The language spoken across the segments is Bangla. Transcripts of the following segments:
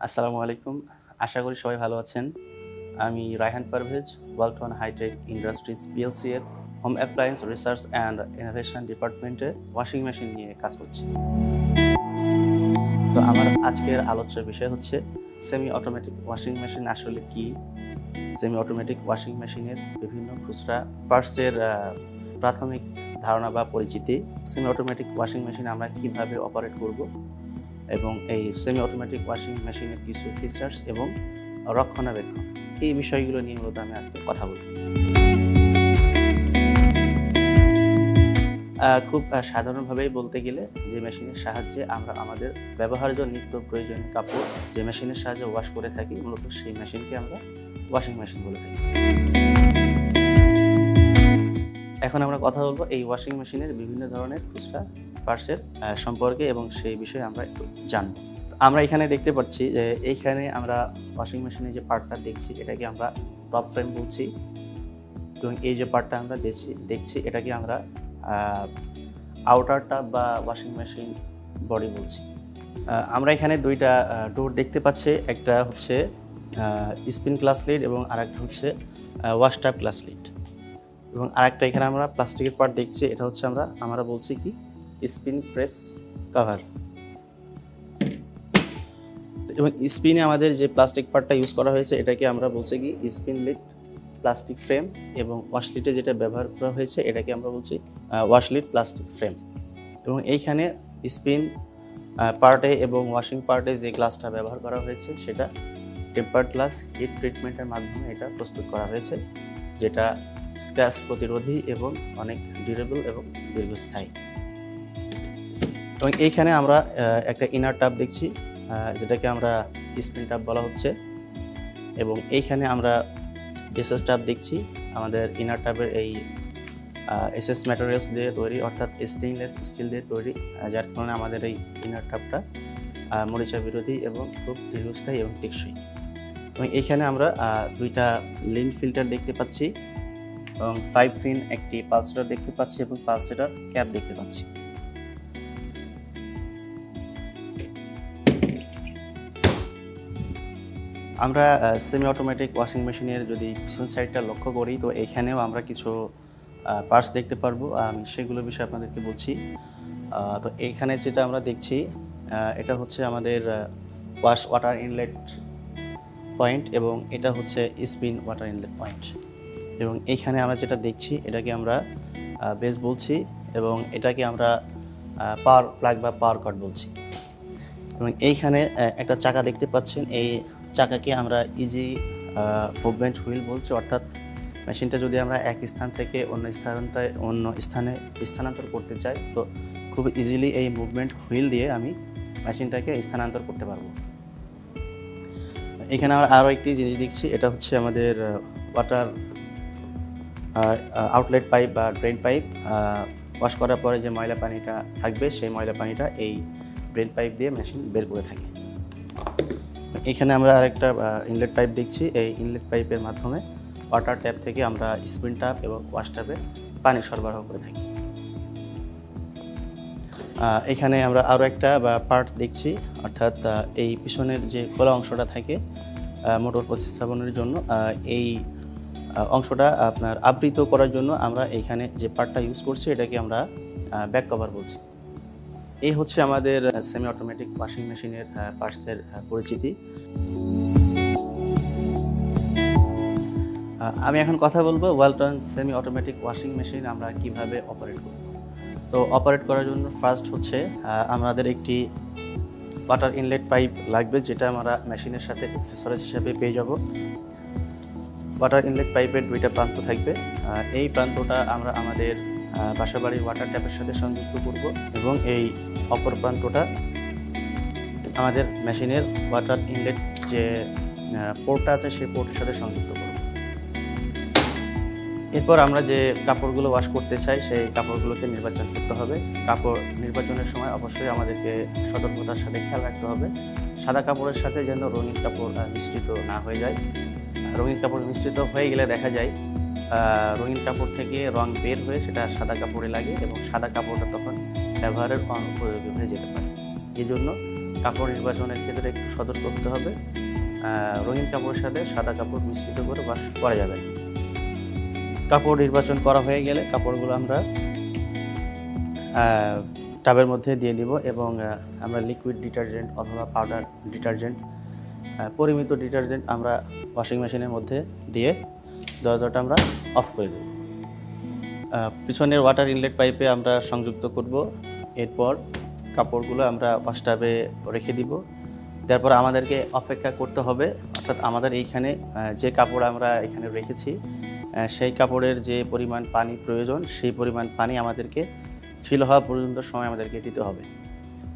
আসসালামু আলাইকুম। আশা করি সবাই ভালো আছেন। আমি Raihan Parvez, Walton hi tech industries PLC এর home appliance research and innovation ডিপার্টমেন্টে ওয়াশিং মেশিন নিয়ে কাজ করছি। তো আমার আজকের আলোচ্য বিষয় হচ্ছে সেমি অটোমেটিক ওয়াশিং মেশিন আসলে কি, সেমি অটোমেটিক ওয়াশিং মেশিনের বিভিন্ন খুচরা পার্টসের প্রাথমিক ধারণা বা পরিচিতি, সেমি অটোমেটিক ওয়াশিং মেশিন আমরা কিভাবে অপারেট করব এবং এই সেমি অটোমেটিক ওয়াশিং মেশিনের কিছু ফিচার্স এবং রক্ষণাবেক্ষণ, এই বিষয়গুলো নিয়ে মূলত আমি আজকে কথা বলব। খুব সাধারণভাবেই বলতে গেলে যে মেশিনের সাহায্যে আমরা আমাদের ব্যবহার্য নিত্য প্রয়োজনীয় কাপড় যে মেশিনের সাহায্যে ওয়াশ করে থাকি, মূলত সেই মেশিনকে আমরা ওয়াশিং মেশিন বলে থাকি। এখন আমরা কথা বলবো এই ওয়াশিং মেশিনের বিভিন্ন ধরনের খুচরা পার্টসের সম্পর্কে এবং সেই বিষয়ে আমরা একটু জানব। আমরা এখানে দেখতে পাচ্ছি যে এইখানে আমরা ওয়াশিং মেশিনের যে পার্টটা দেখছি এটাকে আমরা টপ ফ্রেম বলছি, এবং এই যে পার্টটা আমরা দেখছি এটাকে আমরা আউটার টাব বা ওয়াশিং মেশিন বডি বলছি। আমরা এখানে দুইটা ডোর দেখতে পাচ্ছি, একটা হচ্ছে স্পিন গ্লাস লিড এবং আরেকটা হচ্ছে ওয়াশ টাব গ্লাস লিড, এবং আরেকটা এখানে আমরা প্লাস্টিকের পার্ট দেখছি, এটা হচ্ছে আমরা বলছি কি স্পিন প্রেস কভার। এবং স্পিনে আমাদের যে প্লাস্টিক পার্টটা ইউজ করা হয়েছে এটাকে আমরা বলছি কি স্পিন লিড প্লাস্টিক ফ্রেম, এবং ওয়াশ লিডে যেটা ব্যবহার করা হয়েছে এটাকে আমরা বলছি ওয়াশ লিড প্লাস্টিক ফ্রেম। এবং এইখানে স্পিন পার্টে এবং ওয়াশিং পার্টে যে গ্লাসটা ব্যবহার করা হয়েছে সেটা টেম্পার্ড গ্লাস হিট ট্রিটমেন্টের মাধ্যমে এটা প্রস্তুত করা হয়েছে, যেটা স্ক্র্যাচ প্রতিরোধী এবং অনেক ডিউরেবল এবং দীর্ঘস্থায়ী। এবং এইখানে আমরা একটা ইনার টাব দেখছি, যেটাকে আমরা স্পিন টাব বলা হচ্ছে, এবং এইখানে আমরা এসএস টাব দেখছি। আমাদের ইনার টাবের এই এসএস ম্যাটেরিয়ালস দিয়ে তৈরি, অর্থাৎ স্টেইনলেস স্টিল দিয়ে তৈরি, যার কারণে আমাদের এই ইনার টাবটা মরিচা বিরোধী এবং খুব দীর্ঘস্থায়ী এবং টেকসই। এবং এইখানে আমরা দুইটা লিন ফিল্টার দেখতে পাচ্ছি এবং 5 পিন একটি পালসেটার দেখতে পাচ্ছি এবং পালসেটার ক্যাপ দেখতে পাচ্ছি। আমরা সেমি অটোমেটিক ওয়াশিং মেশিনের যদি পিছন সাইডটা লক্ষ্য করি, তো এইখানেও আমরা কিছু পার্টস দেখতে পারবো, আমি সেগুলো বিষয়ে আপনাদেরকে বলছি। তো এইখানে যেটা আমরা দেখছি এটা হচ্ছে আমাদের ওয়াটার ইনলেট পয়েন্ট, এবং এটা হচ্ছে স্পিন ওয়াটার ইনলেট পয়েন্ট। এবং এইখানে আমরা যেটা দেখছি এটাকে আমরা বেস বলছি, এবং এটাকে আমরা পাওয়ার প্লাগ বা পাওয়ার কর্ড বলছি। এবং এইখানে একটা চাকা দেখতে পাচ্ছেন, এই চাকাকে আমরা ইজি মুভমেন্ট হুইল বলছি, অর্থাৎ মেশিনটা যদি আমরা এক স্থান থেকে অন্য স্থানে স্থানান্তর করতে চাই, তো খুব ইজিলি এই মুভমেন্ট হুইল দিয়ে আমি মেশিনটাকে স্থানান্তর করতে পারবো। এখানে আমরা আরও একটি জিনিস দেখছি, এটা হচ্ছে আমাদের ওয়াটার আউটলেট পাইপ বা ড্রেন পাইপ। ওয়াশ করার পরে যে ময়লা পানিটা থাকবে সেই ময়লা পানিটা এই ড্রেন পাইপ দিয়ে মেশিন বের করে থাকে। এখানে আমরা আরেকটা ইনলেট পাইপ দেখছি, এই ইনলেট পাইপের মাধ্যমে ওয়াটার ট্যাপ থেকে আমরা স্পিন ট্যাপ এবং ওয়াশ ট্যাপে পানি সরবরাহ করে থাকি। এখানে আমরা আরও একটা পার্ট দেখছি, অর্থাৎ এই পিছনের যে খোলা অংশটা থাকে মোটর প্রতিস্থাপনের জন্য, এই অংশটা আপনার আবৃত করার জন্য আমরা এইখানে যে পার্টটা ইউজ করছি এটাকে আমরা ব্যাক কভার বলছি। এই হচ্ছে আমাদের সেমি অটোমেটিক ওয়াশিং মেশিনের পার্টসের পরিচিতি। আমি এখন কথা বলবো Walton semi automatic washing machine আমরা কিভাবে অপারেট করব। তো অপারেট করার জন্য ফার্স্ট হচ্ছে আমাদের একটি ওয়াটার ইনলেট পাইপ লাগবে, যেটা আমরা মেশিনের সাথে অ্যাক্সেসরিজ হিসেবে পেয়ে যাব। ওয়াটার ইনলেট পাইপের দুইটা প্রান্ত থাকবে, এই প্রান্তটা আমরা আমাদের বাসাবাড়ির ওয়াটার ট্যাপের সাথে সংযুক্ত করব, এবং এই অপর প্রান্তটা আমাদের মেশিনের ওয়াটার ইনলেট যে পোর্টটা আছে সেই পোর্টের সাথে সংযুক্ত করব। এরপর আমরা যে কাপড়গুলো ওয়াশ করতে চাই সেই কাপড়গুলোকে নির্বাচন করতে হবে। কাপড় নির্বাচনের সময় অবশ্যই আমাদেরকে সতর্কতার সাথে খেয়াল রাখতে হবে, সাদা কাপড়ের সাথে যেন রঙিন কাপড় মিশ্রিত না হয়ে যায়। রঙিন কাপড় মিশ্রিত হয়ে গেলে দেখা যায় রঙিন কাপড় থেকে রং বের হয়ে সেটা সাদা কাপড়ে লাগে এবং সাদা কাপড়টা তখন ব্যবহারের অনুপযোগী হয়ে যেতে পারে। এই জন্য কাপড় নির্বাচনের ক্ষেত্রে একটু সতর্ক হতে হবে। রঙিন কাপড়ের সাথে সাদা কাপড় মিশ্রিত করে ওয়াশ করা যাবে না। কাপড় নির্বাচন করা হয়ে গেলে কাপড়গুলো আমরা টাবের মধ্যে দিয়ে দিব এবং আমরা লিকুইড ডিটারজেন্ট অথবা পাউডার ডিটারজেন্ট, পরিমিত ডিটারজেন্ট আমরা ওয়াশিং মেশিনের মধ্যে দিয়ে দরজাটা আমরা অফ করে দেব। পিছনের ওয়াটার ইনলেট পাইপে আমরা সংযুক্ত করব। এরপর কাপড়গুলো আমরা ওয়াশটাবে রেখে দিব। তারপর আমাদেরকে অপেক্ষা করতে হবে, অর্থাৎ আমাদের এইখানে যে কাপড় আমরা এখানে রেখেছি সেই কাপড়ের যে পরিমাণ পানি প্রয়োজন সেই পরিমাণ পানি আমাদেরকে ফিল হওয়া পর্যন্ত সময় আমাদেরকে দিতে হবে।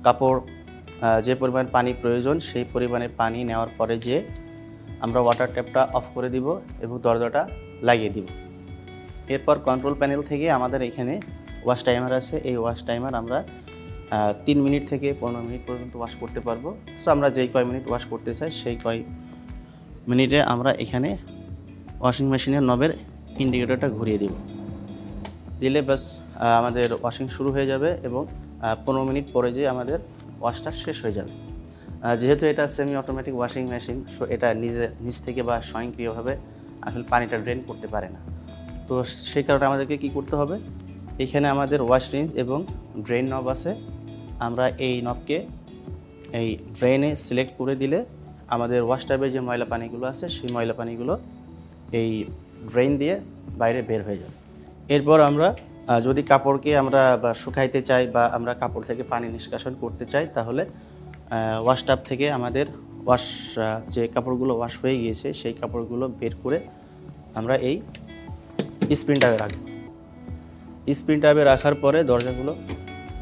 কাপড় যে পরিমাণ পানি প্রয়োজন সেই পরিমাণে পানি নেওয়ার পরে যে আমরা ওয়াটার ট্যাপটা অফ করে দিব এবং দরজাটা লাগিয়ে দিব। এরপর কন্ট্রোল প্যানেল থেকে আমাদের এখানে ওয়াশ টাইমার আছে। এই ওয়াশ টাইমার আমরা 3 মিনিট থেকে 15 মিনিট পর্যন্ত ওয়াশ করতে পারবো। সো আমরা যেই কয় মিনিট ওয়াশ করতে চাই সেই কয় মিনিটে আমরা এখানে ওয়াশিং মেশিনের নবের ইন্ডিকেটরটা ঘুরিয়ে দিব। দিলে বাস আমাদের ওয়াশিং শুরু হয়ে যাবে এবং 15 মিনিট পরে যে আমাদের ওয়াশটা শেষ হয়ে যাবে। যেহেতু এটা semi automatic washing machine, so এটা নিজ থেকে বা স্বয়ংক্রিয়ভাবে আসলে পানিটা ড্রেন করতে পারে না। তো সেই কারণে আমাদেরকে কি করতে হবে, এখানে আমাদের ওয়াশ রেঞ্জ এবং ড্রেন নব আছে। আমরা এই নবকে এই ড্রেনে সিলেক্ট করে দিলে আমাদের ওয়াশ টাবে যে ময়লা পানিগুলো আছে সেই ময়লা পানিগুলো এই ড্রেন দিয়ে বাইরে বের হয়ে যাবে। এরপর আমরা যদি কাপড়কে আমরা শুকাইতে চাই বা আমরা কাপড় থেকে পানি নিষ্কাশন করতে চাই, তাহলে ওয়াশ টাব থেকে আমাদের যে কাপড়গুলো ওয়াশ হয়ে গিয়েছে সেই কাপড়গুলো বের করে আমরা এই স্পিন টাবে রাখব। স্পিন টাবে রাখার পরে দরজাগুলো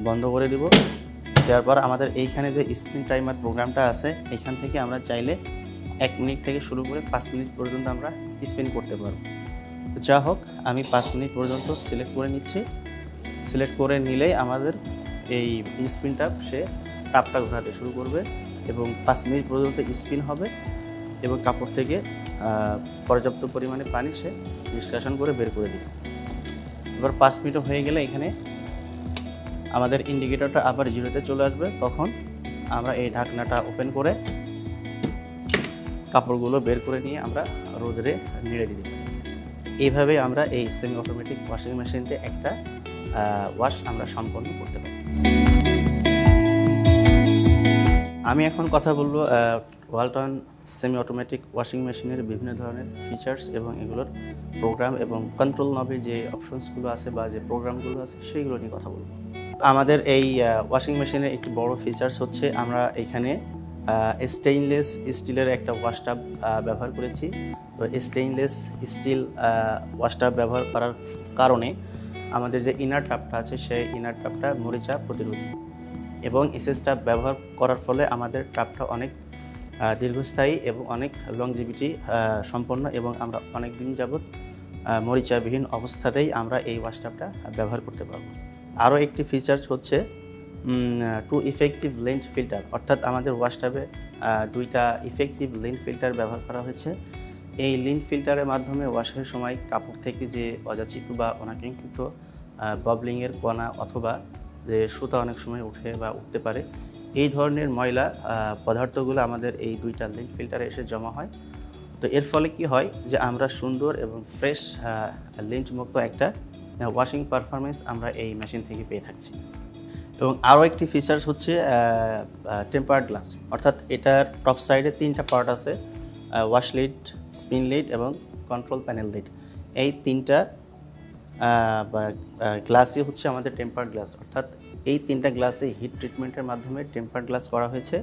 বন্ধ করে দিব। তারপর আমাদের এইখানে যে স্পিন টাইমার প্রোগ্রামটা আছে এখান থেকে আমরা চাইলে 1 মিনিট থেকে শুরু করে 5 মিনিট পর্যন্ত আমরা স্পিন করতে পারব। তো যা হোক, আমি 5 মিনিট পর্যন্ত সিলেক্ট করে নিচ্ছি। সিলেক্ট করে নিলেই আমাদের এই স্পিন টাপ সে টাপটা ঘোরাতে শুরু করবে এবং 5 মিনিট পর্যন্ত স্পিন হবে এবং কাপড় থেকে পর্যাপ্ত পরিমাণে পানি সে নিষ্কাশন করে বের করে দিবে। এবার 5 মিনিট হয়ে গেলে এখানে আমাদের ইন্ডিকেটরটা আবার 0-তে চলে আসবে। তখন আমরা এই ঢাকনাটা ওপেন করে কাপড়গুলো বের করে নিয়ে আমরা রোদে নেড়ে দিতে পারি। এইভাবে আমরা এই সেমি অটোমেটিক ওয়াশিং মেশিনতে একটা ওয়াশ আমরা সম্পন্ন করতে পারি। আমি এখন কথা বলবো ওয়ালটন সেমি অটোমেটিক ওয়াশিং মেশিনের বিভিন্ন ধরনের ফিচার্স এবং এগুলোর প্রোগ্রাম এবং কন্ট্রোল নবে যে অপশনসগুলো আছে বা যে প্রোগ্রামগুলো আছে সেইগুলো নিয়ে কথা বলবো। আমাদের এই ওয়াশিং মেশিনের একটি বড় ফিচার্স হচ্ছে আমরা এখানে স্টেইনলেস স্টিলের একটা ওয়াশ টাব ব্যবহার করেছি। তো স্টেইনলেস স্টিল ওয়াশ টাব ব্যবহার করার কারণে আমাদের যে ইনার টাবটা আছে সেই ইনার টাবটা মরিচা প্রতিরোধী এবং এসএস টাব ব্যবহার করার ফলে আমাদের টাবটা অনেক দীর্ঘস্থায়ী এবং অনেক লংজিভিটি সম্পন্ন এবং আমরা অনেক দিন যাবৎ মরিচাবিহীন অবস্থাতেই আমরা এই ওয়াশ টাবটা ব্যবহার করতে পারব। আরও একটি ফিচার্স হচ্ছে 2 ইফেক্টিভ লেন্থ ফিল্টার, অর্থাৎ আমাদের ওয়াশ টাবে 2টা ইফেক্টিভ লেন্থ ফিল্টার ব্যবহার করা হয়েছে। এই লেন্থ ফিল্টারের মাধ্যমে ওয়াশের সময় কাপড় থেকে যে অযাচিত বা অনাকাঙ্ক্ষিত বাবলিংয়ের কণা অথবা যে সুতা অনেক সময় উঠে বা উঠতে পারে, এই ধরনের ময়লা পদার্থগুলো আমাদের এই 2টা লেন্থ ফিল্টারে এসে জমা হয়। তো এর ফলে কি হয় যে আমরা সুন্দর এবং ফ্রেশ লেন্থ মুক্ত একটা ওয়াশিং পারফরমেন্স আমরা এই মেশিন থেকে পেয়ে থাকছি। এবং আরও একটি ফিচার্স হচ্ছে টেম্পার্ড গ্লাস, অর্থাৎ এটার টপ সাইডে 3টা পার্ট আছে, ওয়াশ লিড, স্পিন লিড এবং কন্ট্রোল প্যানেল লিড। এই 3টা গ্লাসই হচ্ছে আমাদের টেম্পার্ড গ্লাস, অর্থাৎ এই 3টা গ্লাসে হিট ট্রিটমেন্টের মাধ্যমে টেম্পার্ড গ্লাস করা হয়েছে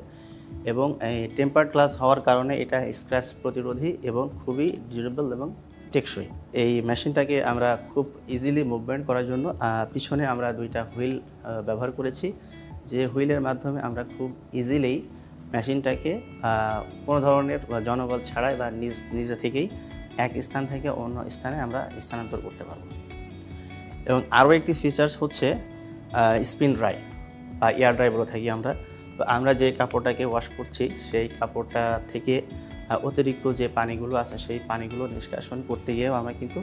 এবং এই টেম্পার্ড গ্লাস হওয়ার কারণে এটা স্ক্র্যাচ প্রতিরোধী এবং খুবই ডিউরেবল এবং টেকসই। এই মেশিনটাকে আমরা খুব ইজিলি মুভমেন্ট করার জন্য পিছনে আমরা 2টা হুইল ব্যবহার করেছি, যে হুইলের মাধ্যমে আমরা খুব ইজিলি মেশিনটাকে কোনো ধরনের জনবল ছাড়াই বা নিজে থেকেই এক স্থান থেকে অন্য স্থানে আমরা স্থানান্তর করতে পারব। এবং আরও একটি ফিচার্স হচ্ছে স্পিন ড্রাই বা এয়ার ড্রাই বলে থাকি আমরা। তো আমরা যে কাপড়টাকে ওয়াশ করছি সেই কাপড়টা থেকে অতিরিক্ত যে পানিগুলো আছে সেই পানিগুলো নিষ্কাশন করতে গিয়েও আমরা কিন্তু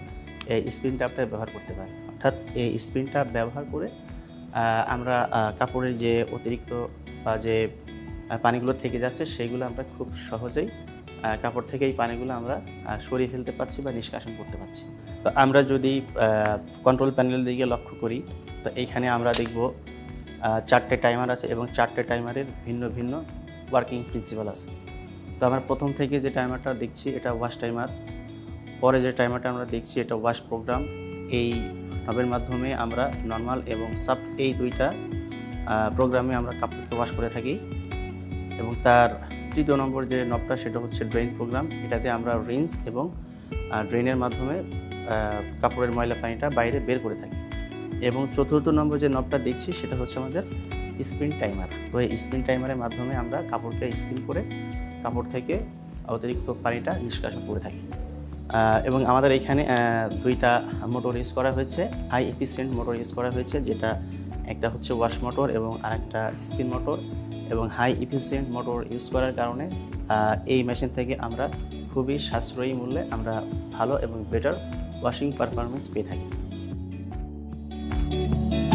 এই স্পিন ট্যাপটা ব্যবহার করতে পারি। অর্থাৎ এই স্পিন ট্যাপ ব্যবহার করে আমরা কাপড়ের যে অতিরিক্ত বা যে পানিগুলো থেকে যাচ্ছে সেগুলো আমরা খুব সহজেই কাপড় থেকে এই পানিগুলো আমরা সরিয়ে ফেলতে পারছি বা নিষ্কাশন করতে পারছি। তো আমরা যদি কন্ট্রোল প্যানেলের দিকে লক্ষ্য করি, তো এইখানে আমরা দেখব 4টে টাইমার আছে এবং 4টে টাইমারের ভিন্ন ভিন্ন ওয়ার্কিং প্রিন্সিপাল আছে। তো আমরা প্রথম থেকে যে টাইমারটা দেখছি এটা ওয়াশ টাইমার, পরে যে টাইমারটা আমরা দেখছি এটা ওয়াশ প্রোগ্রাম। এই নবের মাধ্যমে আমরা নর্মাল এবং সফট এই দুইটা প্রোগ্রামে আমরা কাপড়কে ওয়াশ করে থাকি। এবং তার তৃতীয় নম্বর যে নবটা সেটা হচ্ছে ড্রেন প্রোগ্রাম, এটাতে আমরা রিন্স এবং ড্রেনের মাধ্যমে কাপড়ের ময়লা পানিটা বাইরে বের করে থাকি। এবং চতুর্থ নম্বর যে নবটা দেখছি সেটা হচ্ছে আমাদের স্পিন টাইমার। তো এই স্পিন টাইমারের মাধ্যমে আমরা কাপড়কে স্পিন করে কাপড় থেকে অতিরিক্ত পানিটা নিষ্কাশন করে থাকি। এবং আমাদের এখানে দুইটা মোটর ইউজ করা হয়েছে, হাই এফিসিয়েন্ট মোটর ইউজ করা হয়েছে, যেটা একটা হচ্ছে ওয়াশ মোটর এবং আরেকটা স্পিন মোটর। এবং হাই এফিসিয়েন্ট মোটর ইউজ করার কারণে এই মেশিন থেকে আমরা খুবই সাশ্রয়ী মূল্যে আমরা ভালো এবং বেটার ওয়াশিং পারফরমেন্স পেয়ে থাকি।